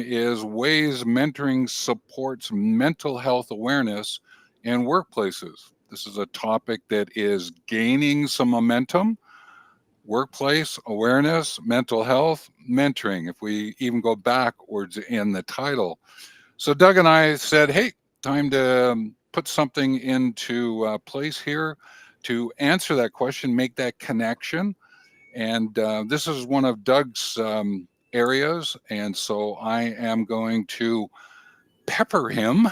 is ways mentoring supports mental health awareness in workplaces. This is a topic that is gaining some momentum. Workplace awareness, mental health, mentoring, if we even go backwards in the title. So Doug and I said, hey, time to put something into place here to answer that question, make that connection. And this is one of Doug's areas. And so I am going to pepper him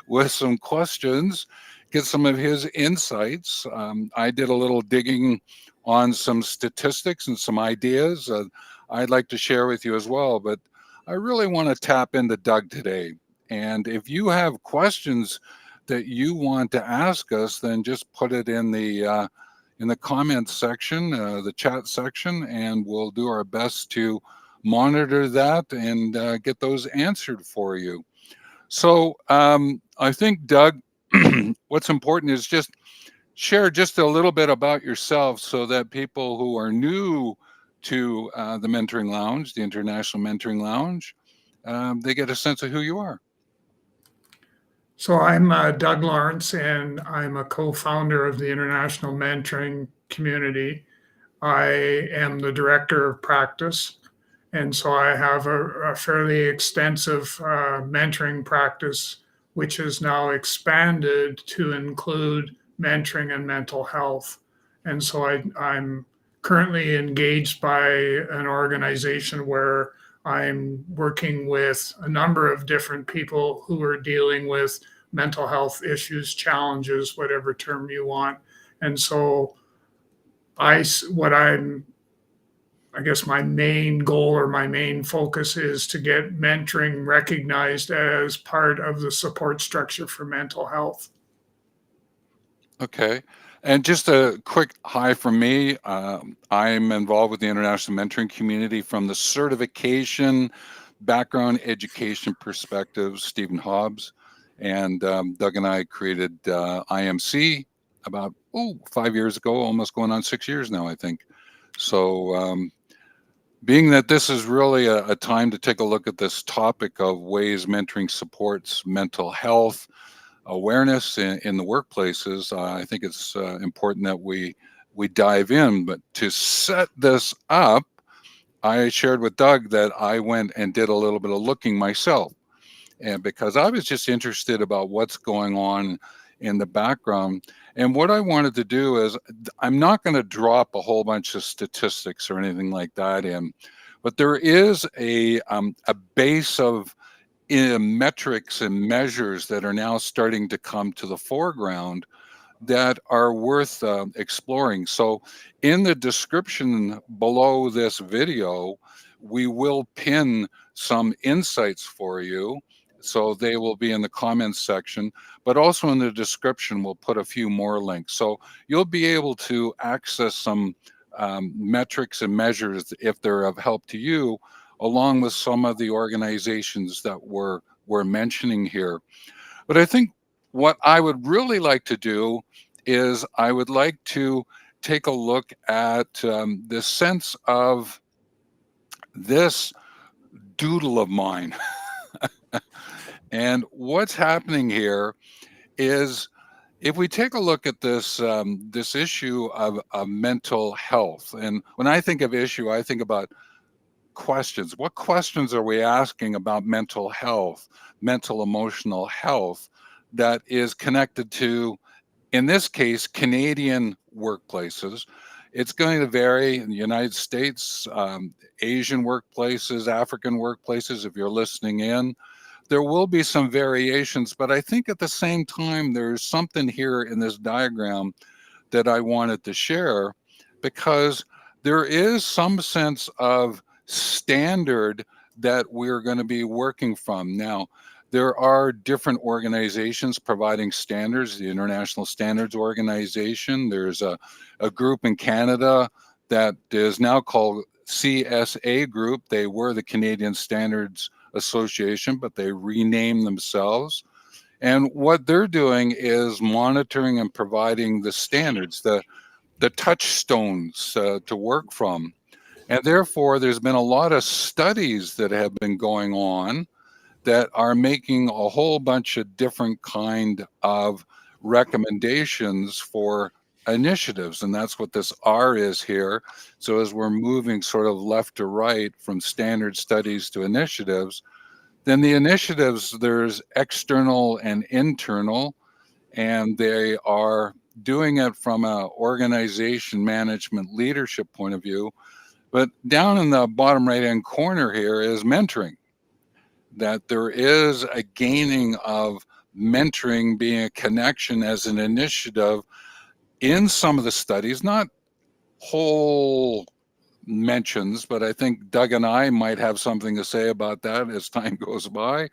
with some questions, get some of his insights. I did a little digging on some statistics and some ideas I'd like to share with you as well. But I really want to tap into Doug today. And if you have questions that you want to ask us, then just put it in the comments section, the chat section, and we'll do our best to monitor that and get those answered for you. So I think, Doug, what's important is just share just a little bit about yourself so that people who are new to the Mentoring Lounge, the International Mentoring Lounge, they get a sense of who you are. So I'm Doug Lawrence, and I'm a co-founder of the International Mentoring Community. I am the director of practice, and so I have a fairly extensive mentoring practice, which has now expanded to include mentoring and mental health. And so I'm currently engaged by an organization where I'm working with a number of different people who are dealing with mental health issues, challenges, whatever term you want. And so I guess my main goal or my main focus is to get mentoring recognized as part of the support structure for mental health. Okay. And just a quick hi from me. I'm involved with the International Mentoring Community from the certification, background education perspective, Stephen Hobbs. And Doug and I created IMC about 5 years ago, almost going on 6 years now, I think. So being that this is really a time to take a look at this topic of ways mentoring supports mental health awareness in the workplaces, I think it's important that we dive in. But to set this up, I shared with Doug that I went and did a little bit of looking myself, and because I was just interested about what's going on in the background. And what I wanted to do is, I'm not going to drop a whole bunch of statistics or anything like that in, but there is a base of metrics and measures that are now starting to come to the foreground that are worth exploring. So in the description below this video, we will pin some insights for you. So they will be in the comments section, but also in the description, we'll put a few more links. So you'll be able to access some metrics and measures if they're of help to you, along with some of the organizations that we're mentioning here. But I think what I would really like to do is I would like to take a look at the sense of this doodle of mine. And what's happening here is, if we take a look at this this issue of mental health, and when I think of issue, I think about questions. What questions are we asking about mental health, mental emotional health, that is connected to, in this case, Canadian workplaces? It's going to vary in the United States, Asian workplaces, African workplaces, if you're listening in. There will be some variations, but I think at the same time, there's something here in this diagram that I wanted to share, because there is some sense of standard that we're going to be working from. Now, there are different organizations providing standards, the International Standards Organization. There's a group in Canada that is now called CSA Group. They were the Canadian Standards Association, but they renamed themselves. And what they're doing is monitoring and providing the standards, the touchstones to work from. And therefore, there's been a lot of studies that have been going on that are making a whole bunch of different kind of recommendations for initiatives. And that's what this R is here. So as we're moving sort of left to right from standard studies to initiatives, then the initiatives, there's external and internal, and they are doing it from an organization management leadership point of view. But down in the bottom right hand corner here is mentoring, that there is a gaining of mentoring being a connection as an initiative in some of the studies, not whole mentions, but I think Doug and I might have something to say about that as time goes by,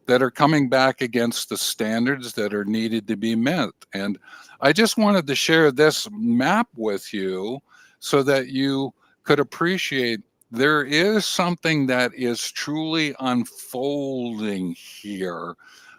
that are coming back against the standards that are needed to be met. And I just wanted to share this map with you so that you could appreciate there is something that is truly unfolding here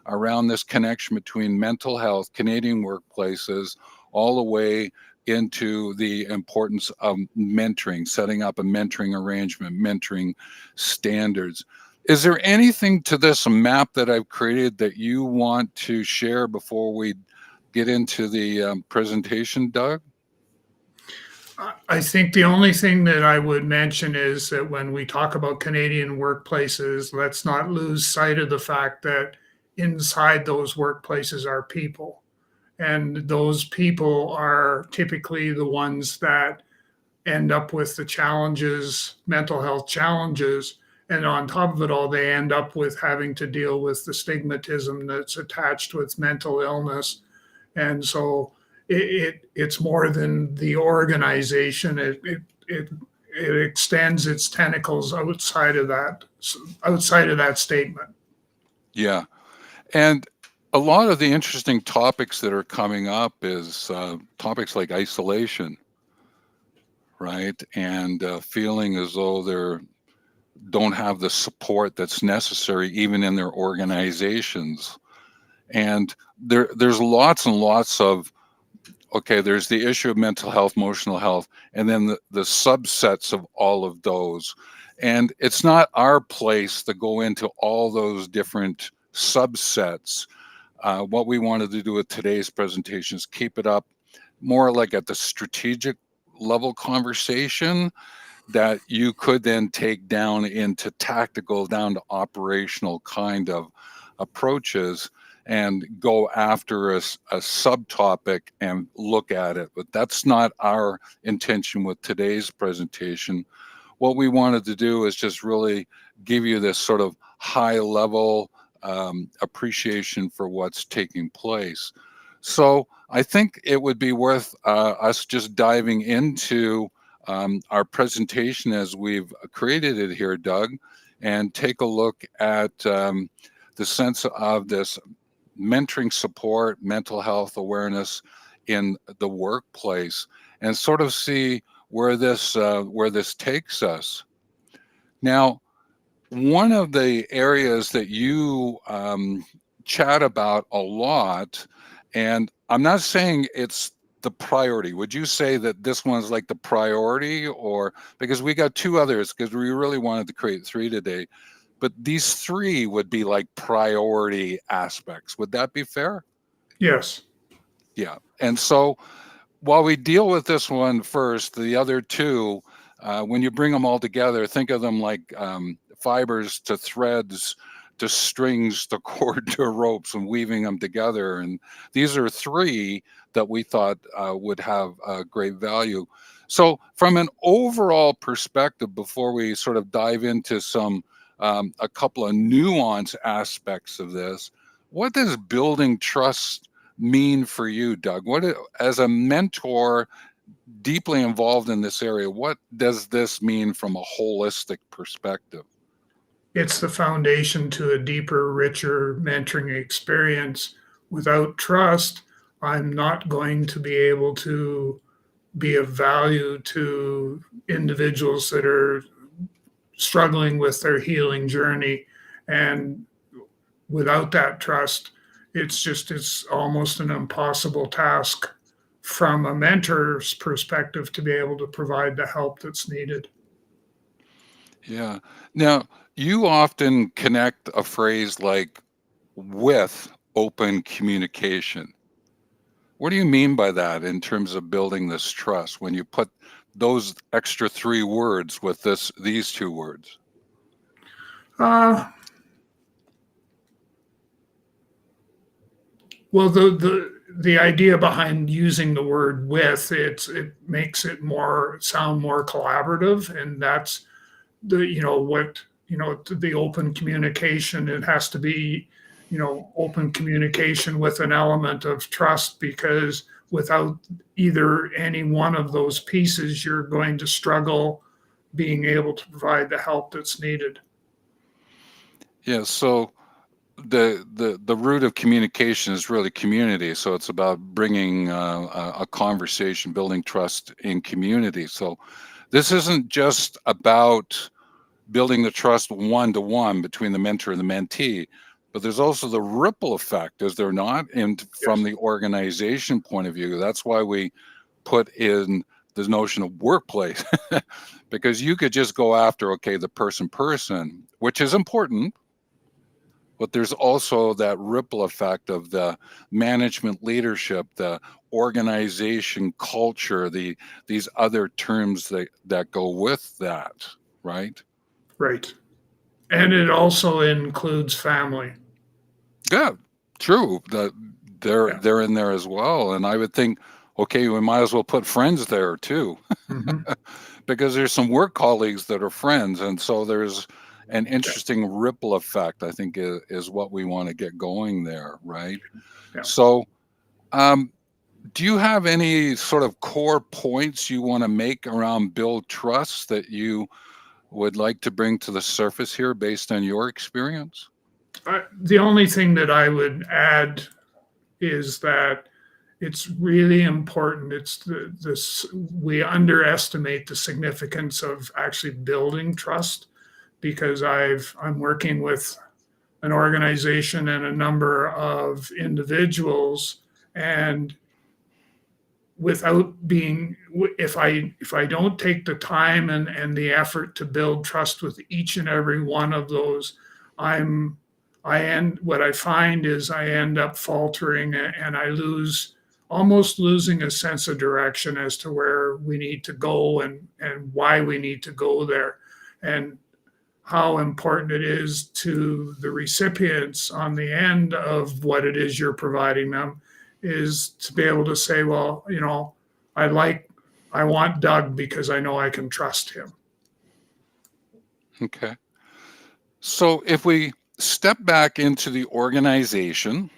around this connection between mental health, Canadian workplaces, all the way into the importance of mentoring, setting up a mentoring arrangement, mentoring standards. Is there anything to this map that I've created that you want to share before we get into the presentation, Doug? I think the only thing that I would mention is that when we talk about Canadian workplaces, let's not lose sight of the fact that inside those workplaces are people. And those people are typically the ones that end up with the challenges, mental health challenges. And on top of it all, they end up with having to deal with the stigmatism that's attached with mental illness. And so it's more than the organization. It extends its tentacles outside of that statement. Yeah. And a lot of the interesting topics that are coming up is topics like isolation, right? And feeling as though they don't have the support that's necessary even in their organizations. And there's lots and lots of, okay, there's the issue of mental health, emotional health, and then the subsets of all of those. And it's not our place to go into all those different subsets. What we wanted to do with today's presentation is keep it up more like at the strategic level conversation that you could then take down into tactical, down to operational kind of approaches and go after a subtopic and look at it. But that's not our intention with today's presentation. What we wanted to do is just really give you this sort of high level appreciation for what's taking place. So I think it would be worth us just diving into our presentation as we've created it here, Doug, and take a look at the sense of this mentoring support, mental health awareness in the workplace, and sort of see where this takes us. Now, one of the areas that you chat about a lot, and I'm not saying it's the priority. Would you say that this one's like the priority, or because we got two others, because we really wanted to create three today, but these three would be like priority aspects. Would that be fair? Yes. Yeah. And so while we deal with this one first, the other two, when you bring them all together, think of them like fibers to threads to strings to cord to ropes and weaving them together. And these are three that we thought would have great value. So from an overall perspective, before we sort of dive into some a couple of nuance aspects of this, what does building trust mean for you, Doug? As a mentor deeply involved in this area, what does this mean from a holistic perspective? It's the foundation to a deeper, richer mentoring experience. Without trust, I'm not going to be able to be of value to individuals that are struggling with their healing journey. And without that trust, it's almost an impossible task from a mentor's perspective to be able to provide the help that's needed. Yeah. Now, you often connect a phrase like with open communication. What do you mean by that in terms of building this trust when you put those extra three words with these two words? Uh, well, the idea behind using the word with, it makes it more sound more collaborative, and that's the what the open communication. It has to be open communication with an element of trust, because without either any one of those pieces, you're going to struggle being able to provide the help that's needed. Yeah, so the root of communication is really community. So it's about bringing a conversation, building trust in community. So this isn't just about building the trust one to one between the mentor and the mentee, but there's also the ripple effect, is there not? And from Yes. the organization point of view, that's why we put in this notion of workplace, because you could just go after, okay, the person, which is important, but there's also that ripple effect of the management leadership, the organization culture, these other terms that go with that, right? Right. And it also includes family. Yeah, true. They're Yeah. they're in there as well. And I would think, okay, we might as well put friends there too, Hmm. because there's some work colleagues that are friends, and so there's an Yeah. interesting ripple effect. I think is what we want to get going there, right? Yeah. So, um, do you have any sort of core points you want to make around build trust that you would like to bring to the surface here based on your experience? The only thing that I would add is that it's really important. It's this we underestimate the significance of actually building trust, because I'm working with an organization and a number of individuals, and without being if I don't take the time and the effort to build trust with each and every one of those, i'm I end what I find is I end up faltering, and I almost losing a sense of direction as to where we need to go, and why we need to go there, and how important it is to the recipients on the end of what it is you're providing them, is to be able to say, well, I like, I want Doug because I know I can trust him. Okay. So if we step back into the organization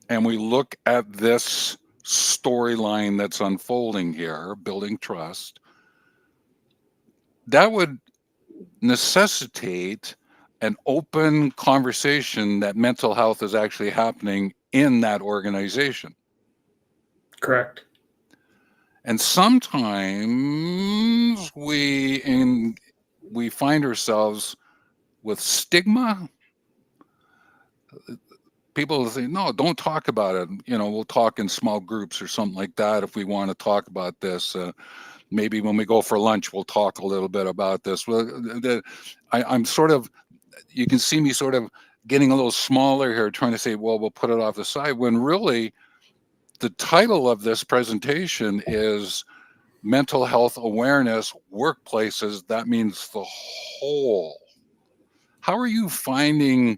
and we look at this storyline that's unfolding here, building trust, that would necessitate an open conversation that mental health is actually happening in that organization. Correct. And sometimes we find ourselves with stigma. People say, no, don't talk about it. We'll talk in small groups or something like that if we want to talk about this. Maybe when we go for lunch, we'll talk a little bit about this. Well, I'm sort of, you can see me sort of getting a little smaller here, trying to say, well, we'll put it off the side, when really the title of this presentation is Mental Health Awareness Workplaces. That means the whole. How are you finding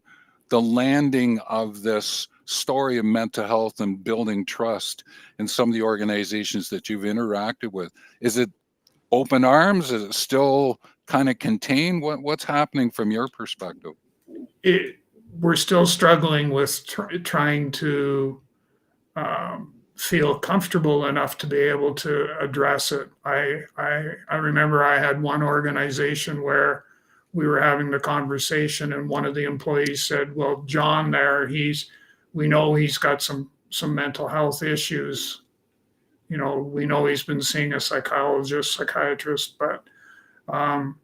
the landing of this story of mental health and building trust in some of the organizations that you've interacted with? Is it open arms? Is it still kind of contained? What's happening from your perspective? it, we're still struggling with trying to feel comfortable enough to be able to address it. I remember I had one organization where we were having the conversation, and one of the employees said, "Well, John, there, we know he's got some mental health issues. We know he's been seeing a psychiatrist, but um,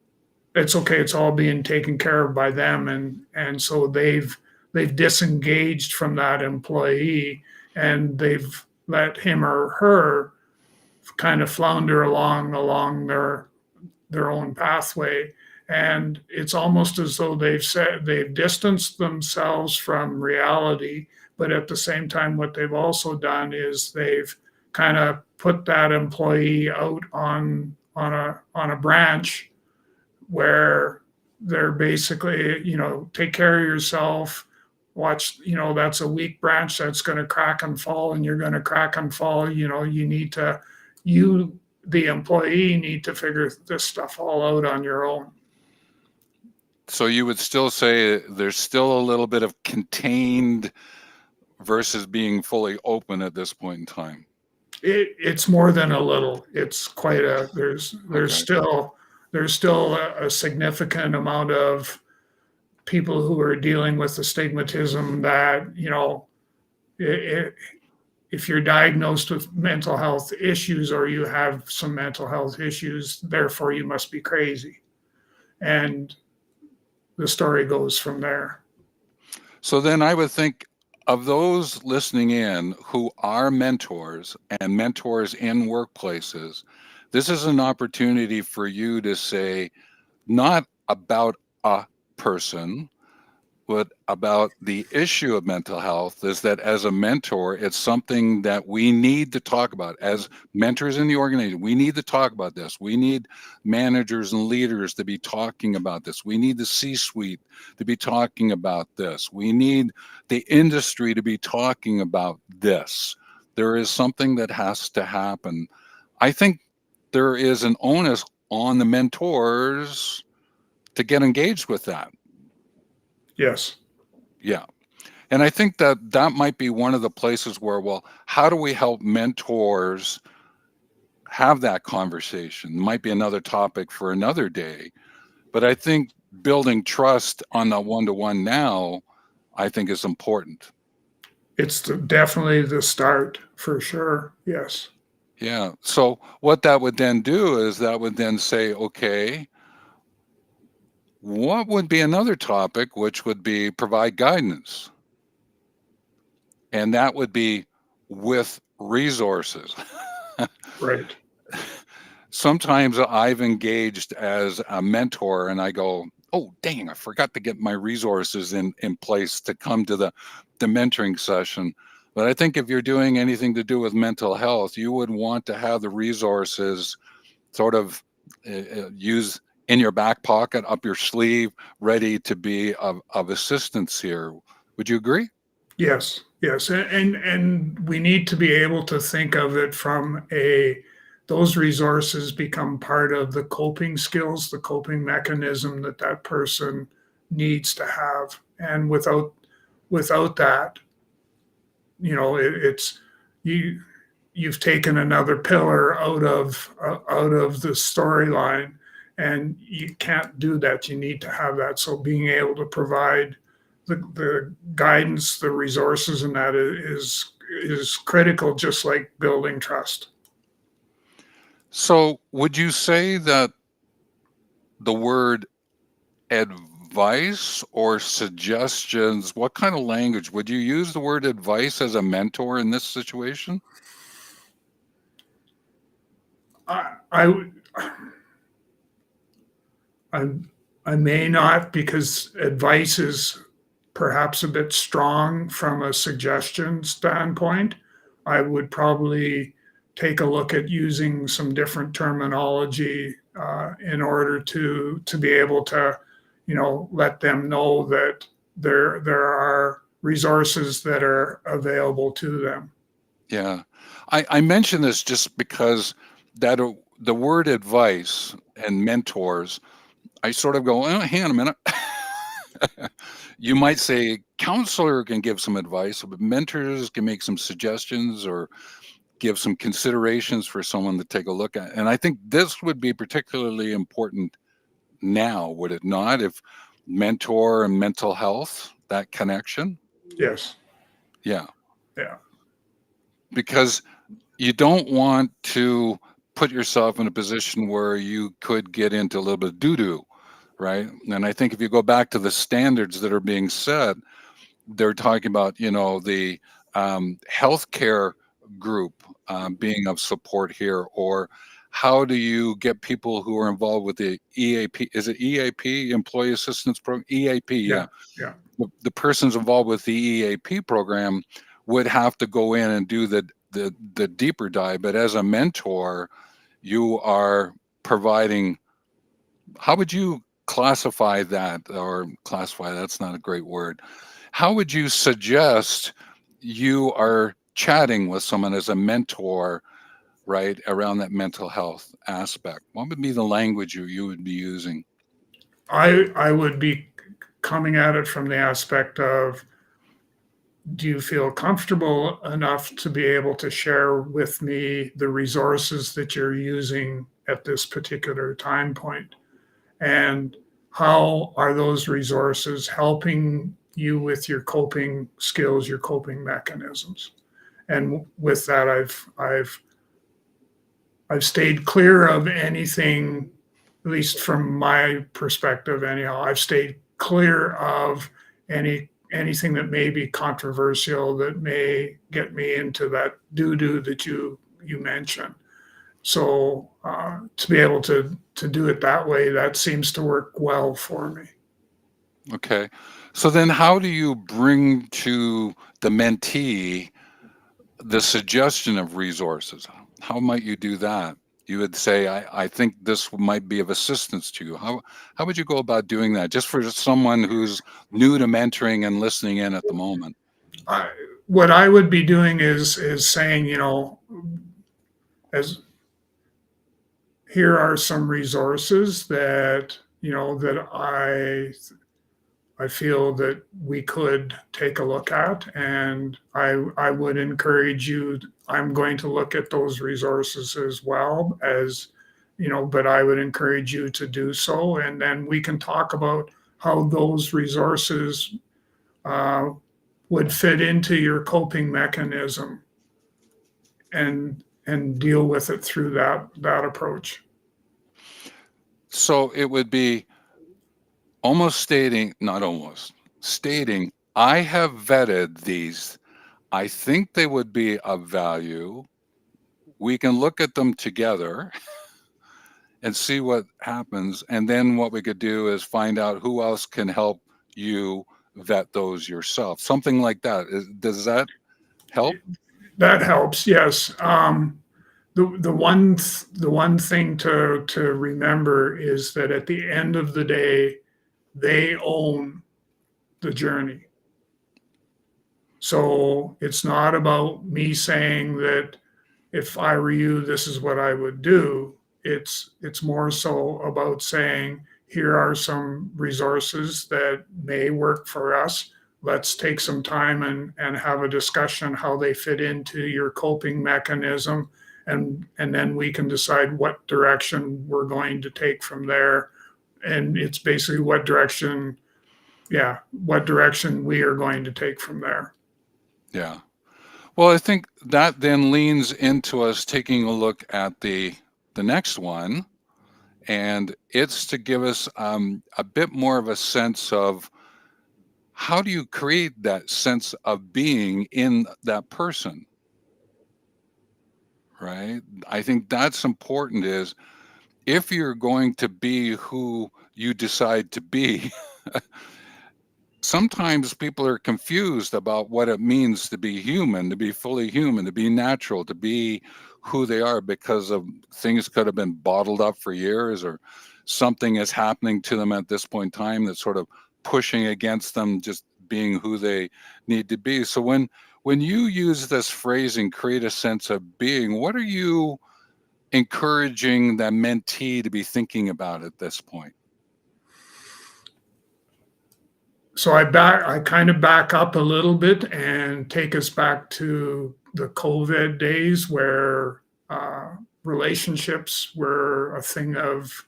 it's okay. It's all being taken care of by them." And so they've disengaged from that employee, and they've let him or her kind of flounder along their own pathway. And it's almost as though they've distanced themselves from reality, but at the same time, what they've also done is they've kind of put that employee out on a branch where they're basically, take care of yourself. Watch, that's a weak branch that's going to crack and fall, and you're going to crack and fall. You, the employee, need to figure this stuff all out on your own. So you would still say there's still a little bit of contained versus being fully open at this point in time. It's more than a little. It's quite a there's Okay. still a significant amount of people who are dealing with the stigmatism that, i- if you're diagnosed with mental health issues or you have some mental health issues, therefore you must be crazy. And the story goes from there. So then I would think of those listening in who are mentors and mentors in workplaces, this is an opportunity for you to say, not about a person, but about the issue of mental health, is that as a mentor, it's something that we need to talk about. As mentors in the organization, we need to talk about this. We need managers and leaders to be talking about this. We need the C-suite to be talking about this. We need the industry to be talking about this. There is something that has to happen. I think there is an onus on the mentors to get engaged with that. Yes. Yeah. And I think that that might be one of the places where, well, how do we help mentors have that conversation? Might be another topic for another day. But I think building trust on the one-to-one now, I think is important. It's definitely the start for sure. Yes. Yeah. So what that would then do is that would then say, okay, what would be another topic, which would be provide guidance? And that would be with resources. Right. Sometimes I've engaged as a mentor and I go, oh, dang, I forgot to get my resources in place to come to the mentoring session. But I think if you're doing anything to do with mental health, you would want to have the resources sort of use in your back pocket, up your sleeve, ready to be of assistance here. Would you agree? Yes, yes, and we need to be able to think of it from a those resources become part of the coping skills, the coping mechanism that that person needs to have, and without that, it's you you've taken another pillar out of the storyline, and you can't do that. You need to have that. So being able to provide the guidance, the resources, and that is critical, just like building trust. So would you say that the word advice or suggestions, what kind of language would you use the word advice as a mentor in this situation? I would I I may not, because advice is perhaps a bit strong from a suggestion standpoint. I would probably take a look at using some different terminology in order to be able to, let them know that there are resources that are available to them. Yeah, I mention this just because that the word advice and mentors, I sort of go, oh, hang on a minute. You might say counselor can give some advice, but mentors can make some suggestions or give some considerations for someone to take a look at. And I think this would be particularly important now, would it not? If mentor and mental health, that connection. Yes. Yeah. Yeah. Because you don't want to put yourself in a position where you could get into a little bit of doo-doo, right? And I think if you go back to the standards that are being set, they're talking about, the healthcare group being of support here, or how do you get people who are involved with the EAP? Is it EAP, Employee Assistance Program? EAP, yeah. Yeah, yeah. The persons involved with the EAP program would have to go in and do the deeper dive. But as a mentor, you are providing. How would you classify that, or classify? That's not a great word. How would you suggest you are chatting with someone as a mentor, right, around that mental health aspect? What would be the language you would be using? I would be coming at it from the aspect of, do you feel comfortable enough to be able to share with me the resources that you're using at this particular time point? And how are those resources helping you with your coping skills, your coping mechanisms? And with that, I've stayed clear of anything, at least from my perspective, anyhow. I've stayed clear of anything that may be controversial, that may get me into that doo-doo that you mentioned. So to be able to do it that way, that seems to work well for me. Okay. So then how do you bring to the mentee the suggestion of resources? How might you do that? You would say, I think this might be of assistance to you. How would you go about doing that, just for someone who's new to mentoring and listening in at the moment? I, what I would be doing is saying, as here are some resources that that I feel that we could take a look at, and I would encourage you. I'm going to look at those resources as well as, but I would encourage you to do so, and then we can talk about how those resources uh, would fit into your coping mechanism, and deal with it through that approach. So it would be almost stating, not almost, stating, I have vetted these. I think they would be of value. We can look at them together and see what happens. And then what we could do is find out who else can help you vet those yourself. Something like that. Does that help? That helps, yes. The one thing to remember is that at the end of the day, they own the journey. So it's not about me saying that if I were you, this is what I would do. It's more so about saying, here are some resources that may work for us. Let's take some time and have a discussion how they fit into your coping mechanism, and then we can decide what direction we're going to take from there. And it's basically what direction we are going to take from there. Yeah. Well, I think that then leans into us taking a look at the next one, and it's to give us a bit more of a sense of how do you create that sense of being in that person, right? I think that's important. Is if you're going to be who you decide to be, sometimes people are confused about what it means to be human, to be fully human, to be natural, to be who they are, because of things could have been bottled up for years, or something is happening to them at this point in time that's sort of pushing against them just being who they need to be. So when you use this phrasing, create a sense of being, what are you encouraging the mentee to be thinking about at this point? So I kind of back up a little bit and take us back to the COVID days where relationships were a thing of,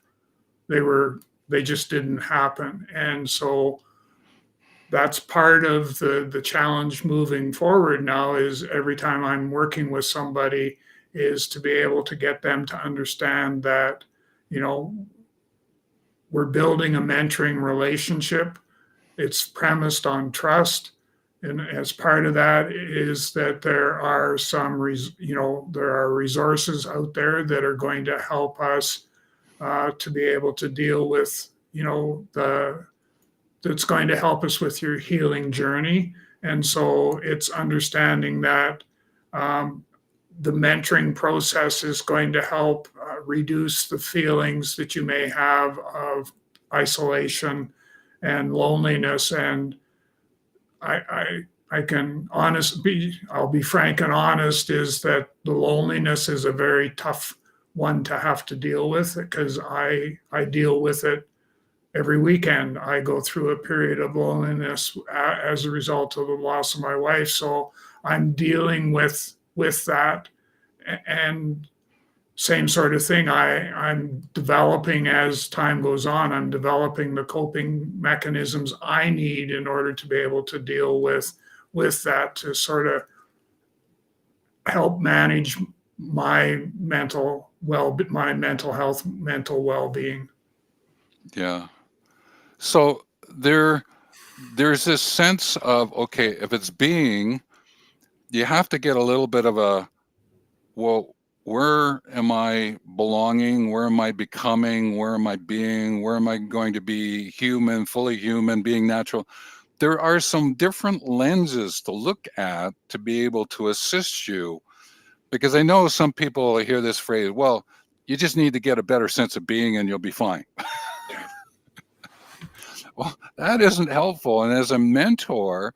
they were they just didn't happen. And so that's part of the challenge moving forward now, is every time I'm working with somebody, is to be able to get them to understand that, you know, we're building a mentoring relationship. It's premised on trust. And as part of that is that there are there are resources out there that are going to help us to be able to deal with, that's going to help us with your healing journey. And so it's understanding that um, the mentoring process is going to help reduce the feelings that you may have of isolation and loneliness. And I can I'll be frank and honest, is that the loneliness is a very tough one to have to deal with, because I deal with it every weekend. I go through a period of loneliness as a result of the loss of my wife. So I'm dealing with that. And same sort of thing. I'm developing, as time goes on, I'm developing the coping mechanisms I need in order to be able to deal with that, to sort of help manage my mental health, mental well-being. Yeah. So there's this sense of, okay, if it's being, you have to get a little bit of a, well, where am I belonging? Where am I becoming? Where am I being? Where am I going to be human, fully human, being natural? There are some different lenses to look at to be able to assist you, because I know some people hear this phrase, well, you just need to get a better sense of being and you'll be fine. Well, that isn't helpful. And as a mentor,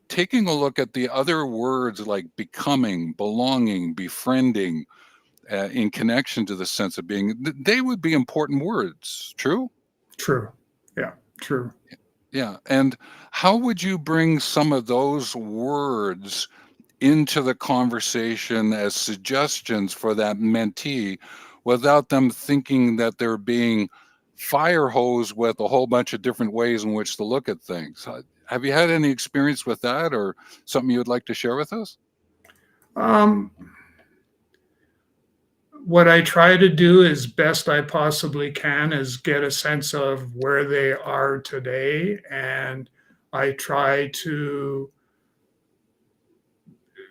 taking a look at the other words like becoming, belonging, befriending, in connection to the sense of being, they would be important words. True? True. Yeah, true. Yeah. And how would you bring some of those words into the conversation as suggestions for that mentee without them thinking that they're being fire hosed with a whole bunch of different ways in which to look at things? Have you had any experience with that, or something you would like to share with us? Um, what I try to do as best I possibly can is get a sense of where they are today. And I try to,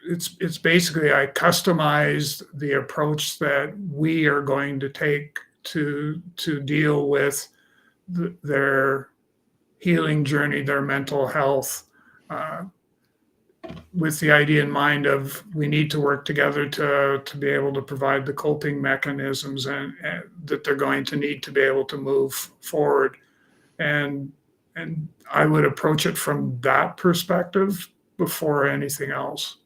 it's basically, I customize the approach that we are going to take to deal with their healing journey, their mental health, uh, with the idea in mind of, we need to work together to be able to provide the coping mechanisms and that they're going to need to be able to move forward. And I would approach it from that perspective before anything else.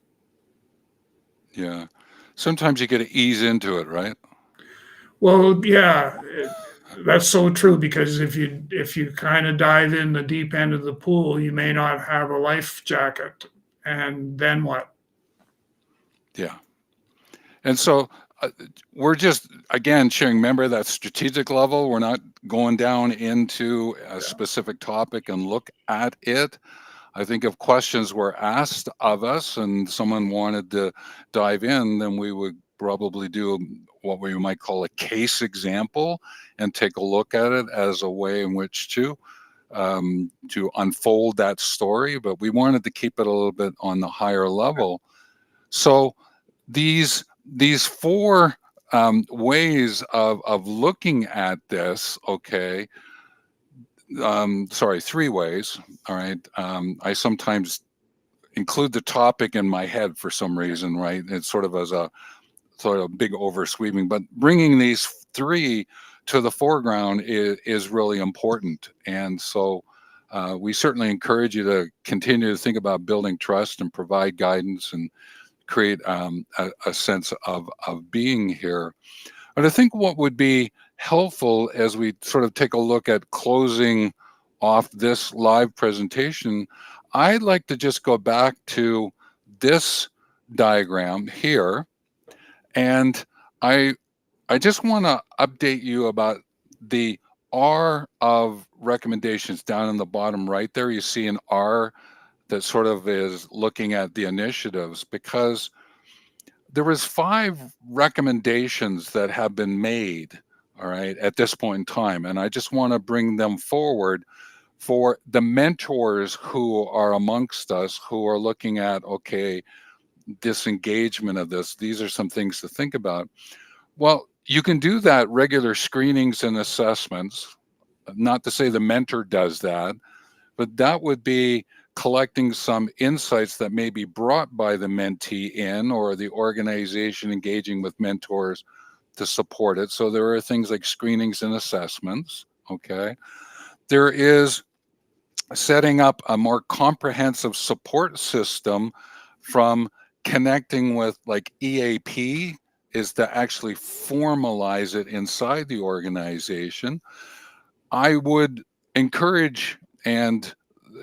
Yeah. Sometimes you got to ease into it, right? Well, yeah, that's so true, because if you kind of dive in the deep end of the pool, you may not have a life jacket, and then what? Yeah. And so we're just, again, sharing, remember that strategic level. We're not going down into a Yeah. specific topic and look at it. I think if questions were asked of us and someone wanted to dive in, then we would probably do what we might call a case example and take a look at it as a way in which to unfold that story. But we wanted to keep it a little bit on the higher level. So these four ways of looking at this, okay, sorry, three ways. All right. I sometimes include the topic in my head for some reason, right? It's sort of as a sort of big oversweeping, but bringing these three to the foreground is really important. And so we certainly encourage you to continue to think about building trust and provide guidance and create a sense of being here. But I think what would be helpful as we sort of take a look at closing off this live presentation, I'd like to just go back to this diagram here. And I I just want to update you about the R of recommendations down in the bottom right there. You see an R that sort of is looking at the initiatives, because there was 5 recommendations that have been made, all right, at this point in time, and I just want to bring them forward for the mentors who are amongst us, who are looking at, okay, disengagement of this, these are some things to think about. Well, you can do that regular screenings and assessments. Not to say the mentor does that, but that would be collecting some insights that may be brought by the mentee in, or the organization engaging with mentors to support it. So there are things like screenings and assessments. Okay. There is setting up a more comprehensive support system, from connecting with like EAP is to actually formalize it inside the organization. I would encourage, and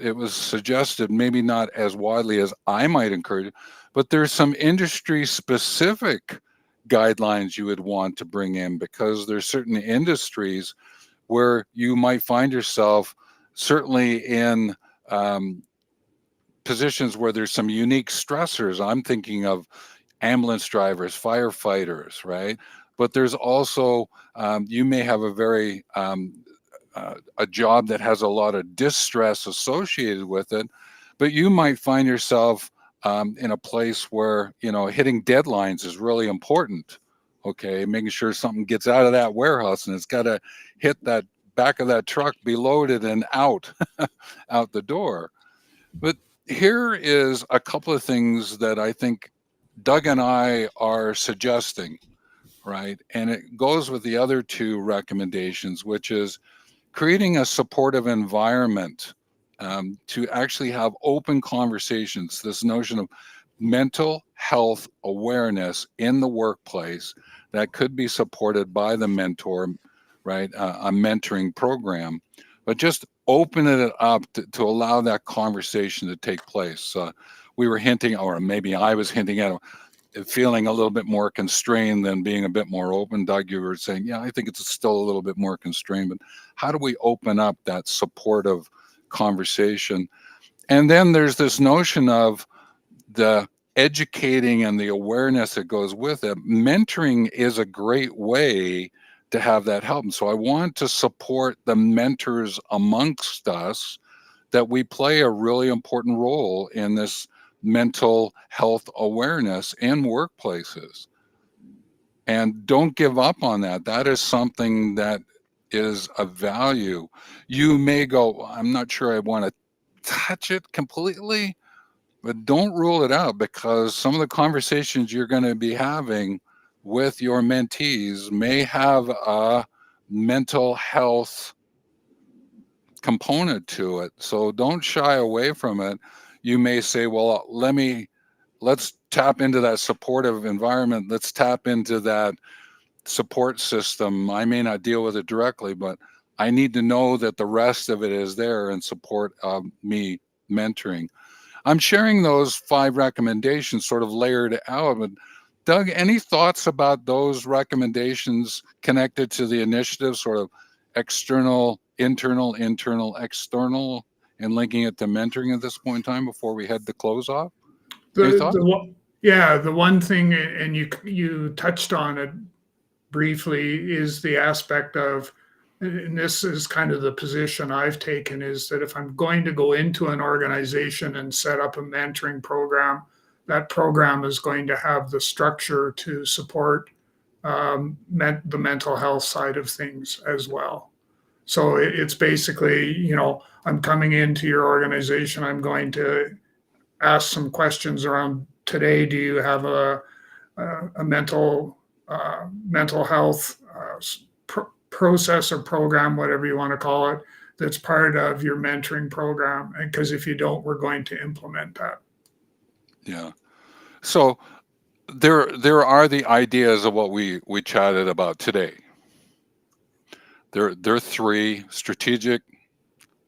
it was suggested, maybe not as widely as I might encourage, but there's some industry specific guidelines you would want to bring in, because there's certain industries where you might find yourself, certainly in positions where there's some unique stressors. I'm thinking of ambulance drivers, firefighters, right? But there's also, you may have a very, a job that has a lot of distress associated with it, but you might find yourself in a place where, you know, hitting deadlines is really important. Okay, making sure something gets out of that warehouse and it's got to hit that back of that truck, be loaded and out, out the door. But here is a couple of things that I think Doug and I are suggesting, right? And it goes with the other two recommendations, which is creating a supportive environment, to actually have open conversations. This notion of mental health awareness in the workplace that could be supported by the mentor, right? A mentoring program, but just open it up to allow that conversation to take place. We were hinting, or maybe I was hinting at, feeling a little bit more constrained than being a bit more open. Doug, you were saying, yeah, I think it's still a little bit more constrained, but how do we open up that supportive conversation? And then there's this notion of the educating and the awareness that goes with it. Mentoring is a great way to have that help. And so I want to support the mentors amongst us, that we play a really important role in this mental health awareness in workplaces. And don't give up on that. That is something that is of value. You may go, I'm not sure I want to touch it completely, but don't rule it out, because some of the conversations you're going to be having with your mentees may have a mental health component to it. So don't shy away from it. You may say, well, let's tap into that supportive environment. Let's tap into that support system. I may not deal with it directly, but I need to know that the rest of it is there in support of me mentoring. I'm sharing those 5 recommendations sort of layered out. But Doug, any thoughts about those recommendations connected to the initiative, sort of external, internal, internal, external, and linking it to mentoring at this point in time before we head to close off? Any thoughts? Yeah, the one thing, and you touched on it briefly, is the aspect of, and this is kind of the position I've taken, is that if I'm going to go into an organization and set up a mentoring program, that program is going to have the structure to support the mental health side of things as well. So it's basically, you know, I'm coming into your organization, I'm going to ask some questions around, today, do you have a mental health process or program, whatever you want to call it, that's part of your mentoring program? And because if you don't, we're going to implement that. Yeah. So there are the ideas of what we chatted about today. There are 3 strategic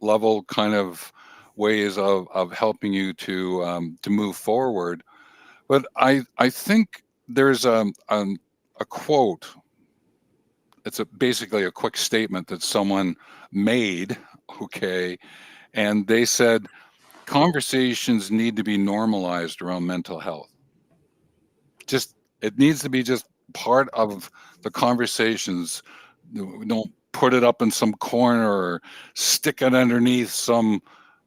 level kind of ways of helping you to move forward. But I think there's a quote. It's basically a quick statement that someone made, okay, and they said conversations need to be normalized around mental health. Just, it needs to be just part of the conversations. We don't put it up in some corner or stick it underneath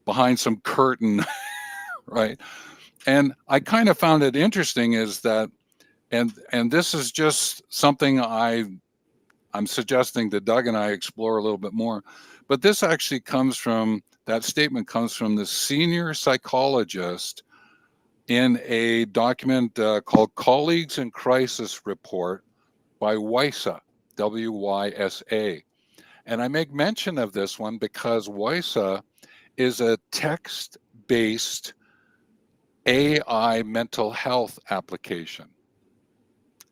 behind some curtain, right? And I kind of found it interesting is that, and this is just something I'm suggesting that Doug and I explore a little bit more, but this actually that statement comes from the senior psychologist in a document called Colleagues in Crisis Report by WYSA, WYSA. And I make mention of this one because WYSA is a text-based AI mental health application.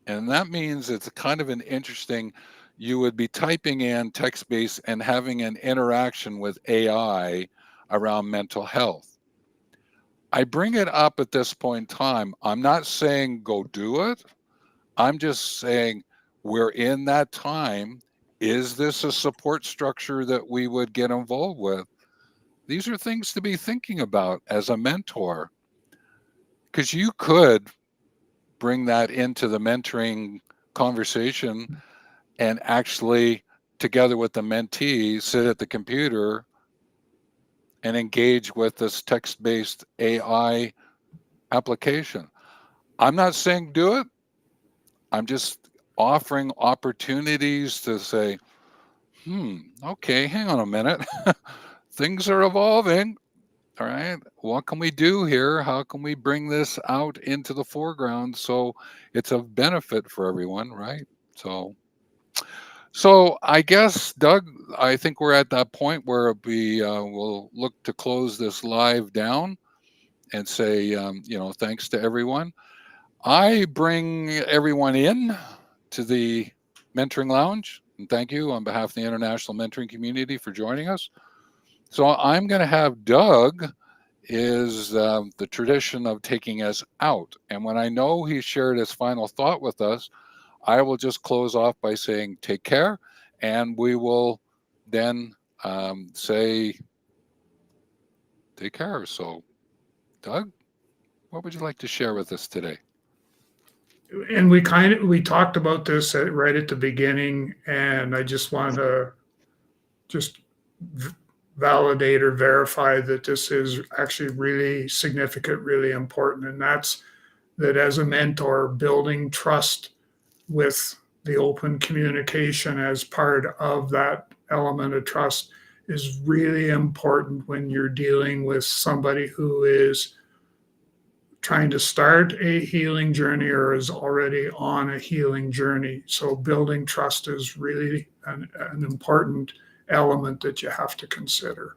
And that means it's kind of an interesting, you would be typing in text-based and having an interaction with AI around mental health. I bring it up at this point in time. I'm not saying go do it. I'm just saying we're in that time. Is this a support structure that we would get involved with? These are things to be thinking about as a mentor, because you could bring that into the mentoring conversation and actually, together with the mentee, sit at the computer and engage with this text-based AI application. I'm not saying do it. I'm just offering opportunities to say, okay, hang on a minute. Things are evolving. All right. What can we do here? How can we bring this out into the foreground so it's of benefit for everyone, right? So I guess, Doug, I think we're at that point where we will look to close this live down and say, thanks to everyone. I bring everyone in to the Mentoring Lounge. And thank you on behalf of the international mentoring community for joining us. So I'm going to have Doug is the tradition of taking us out. And when I know he shared his final thought with us, I will just close off by saying, take care. And we will then say, take care. So, Doug, what would you like to share with us today? And we talked about this right at the beginning, and I just wanted to just validate or verify that this is actually really significant, really important. And that's that as a mentor, building trust with the open communication as part of that element of trust is really important when you're dealing with somebody who is trying to start a healing journey or is already on a healing journey. So building trust is really an important element that you have to consider.